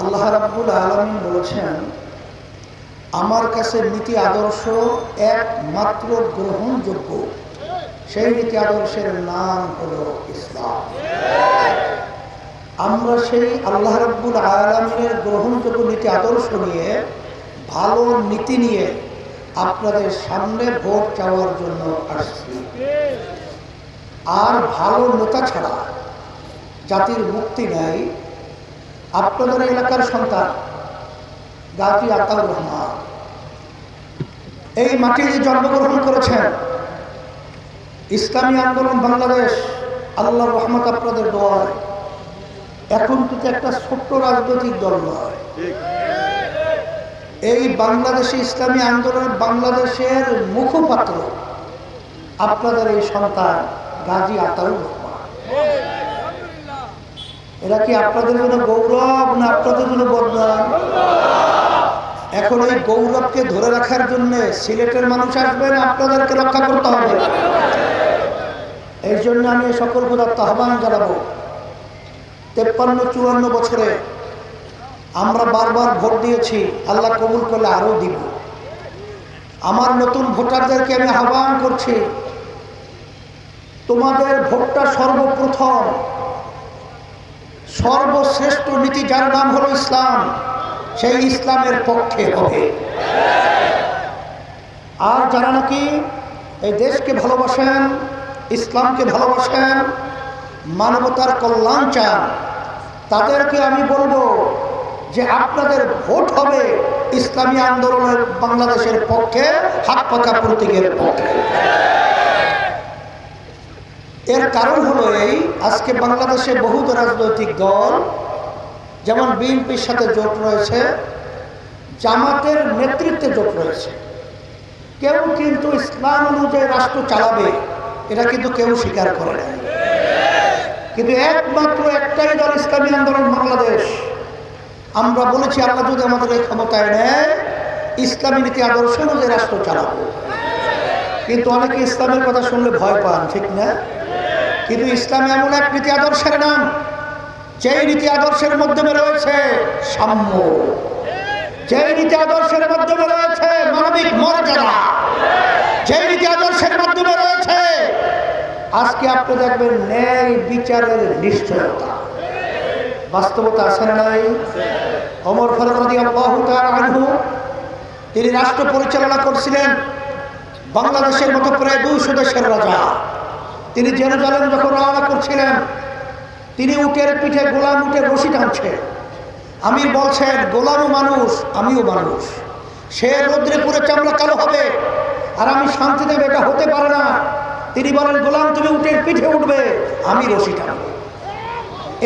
আল্লাহ রাব্বুল আলামিন বলেছেন, আমার কাছে নীতি আদর্শ একমাত্র গ্রহণযোগ্য, সেই নীতি আদর্শের নাম হলো ইসলাম। আমরা সেই আল্লাহ রাব্বুল আলামিনের গ্রহণযোগ্য নীতি আদর্শ নিয়ে, ভালো নীতি নিয়ে আপনাদের সামনে ভোট চাওয়ার জন্য আসছি। আর ভালো নেতা ছাড়া জাতির মুক্তি নেই। আপনাদের এলাকার সন্তান গাজী আতাউর রহমান এই মাটিতে জন্মগ্রহণ করেছেন। ইসলামী আন্দোলন বাংলাদেশ, আল্লাহর রহমত আপনাদের দোয়ায় এখন কিন্তু একটা ছোট্ট রাজনৈতিক দল নয়। এই বাংলাদেশে ইসলামী আন্দোলন বাংলাদেশের মুখপাত্র আপনাদের এই সন্তান গাজী আতাউর রহমান। এরা কি আপনাদের জন্য গৌরব না আপনাদের জন্য বদনাম? এখন এই গৌরবকে ধরে রাখার জন্য সিলেটের মানুষ আসবেন, আপনাদেরকে রক্ষা করতে হবে। এই জন্য আমি সকল পদার্থ আহ্বান জানাবো, 53-54 বছরে আমরা বারবার ভোট দিয়েছি, আল্লাহ কবুল করলে আরো দিব। আমার নতুন ভোটারদেরকে আমি আহ্বান করছি, তোমাদের ভোটটা সর্বপ্রথম সর্বশ্রেষ্ঠ নীতি যার নাম হলো ইসলাম, সেই ইসলামের পক্ষে হবে। আর যারা নাকি এই দেশকে ভালোবাসেন, ইসলামকে ভালোবাসেন, মানবতার কল্যাণ চান, তাদেরকে আমি বলবো যে আপনাদের ভোট হবে ইসলামী আন্দোলনের বাংলাদেশের পক্ষে, হাত পাকা প্রতীকের পক্ষে। এর কারণ হলো এই, আজকে বাংলাদেশে বহু রাজনৈতিক দল, যেমন বিএনপির সাথে জোট রয়েছে, জামাতের নেতৃত্বে জোট রয়েছে। কেউ কিন্তু ইসলাম অনুযায়ী রাষ্ট্র চালাবে, এটা কিন্তু কেউ স্বীকার করে না। কিন্তু একমাত্র একটাই দল, ইসলামী আন্দোলন বাংলাদেশ। আমরা বলেছি, আল্লাহ যদি আমাদের এই ক্ষমতায় নেয়, ইসলামী নীতি আদর্শ অনুযায়ী রাষ্ট্র চালাবো। কিন্তু অনেকে ইসলামের কথা শুনলে ভয় পান, ঠিক না? কিন্তু ইসলাম এমন এক নীতি আদর্শের নাম, যেই নীতি আদর্শের মাধ্যমে রয়েছে সাম্য, যেই নীতি আদর্শের মাধ্যমে রয়েছে মানবিক মর্যাদা, যেই নীতি আদর্শের মাধ্যমে রয়েছে আজকে আপনি দেখবেন ন্যায় বিচারের নিশ্চয়তা। বাস্তবতা আছে না নাই? ওমর ফারুক রাদিয়াল্লাহু তাআলা আনহু, তিনি রাষ্ট্র পরিচালনা করছিলেন বাংলাদেশের মতো প্রায় 200 দেশের রাজা। তিনি জেরুজালেম যখন রওনা করছিলেন, তিনি উটের পিঠে গোলাম উটের রশি টানছে। আমির বলছেন, গোলামও মানুষ, আমিও মানুষ, সে রৌদ্রে পুরে চামড়া কালো হবে আর আমি শান্তি দেবে, এটা হতে পারে না। তিনি বলেন, গোলাম তুমি উটের পিঠে উঠবে, আমি রশি টানবো।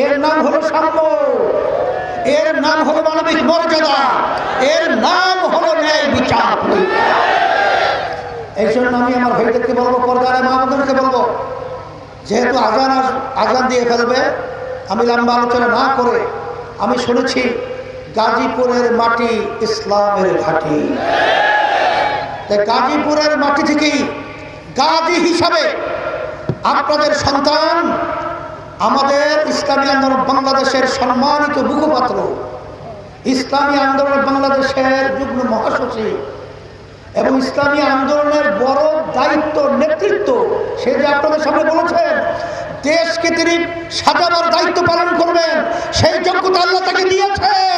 এর নাম হলো সাম্য, এর নাম হলো মানবিক মর্যাদা, এর নাম হলো ন্যায় বিচার। এই জন্য আমি আমার ভাইদেরকে বলবো, পর্দার মা বোনদেরকে বলবো, যেহেতু আজান দিয়ে ফেলবে, আমি লম্বা আলোচনা না করে, আমি শুনেছি গাজীপুরের মাটি ইসলামের ঘাঁটি। তাই গাজীপুরের মাটি থেকেই গাজী হিসাবে আপনাদের সন্তান, আমাদের ইসলামী আন্দোলন বাংলাদেশের সম্মানিত মুখপাত্র, ইসলামী আন্দোলন বাংলাদেশের যুগ্ম মহাসচিব এবং ইসলামী আন্দোলনের বড় দায়িত্ব নেতৃত্ব, সে যে আপনাদের সামনে বলেছেন দেশকে তিনি সাজাবার দায়িত্ব পালন করবেন, সেই যোগ্যতা আল্লাহ তাকে দিয়েছেন।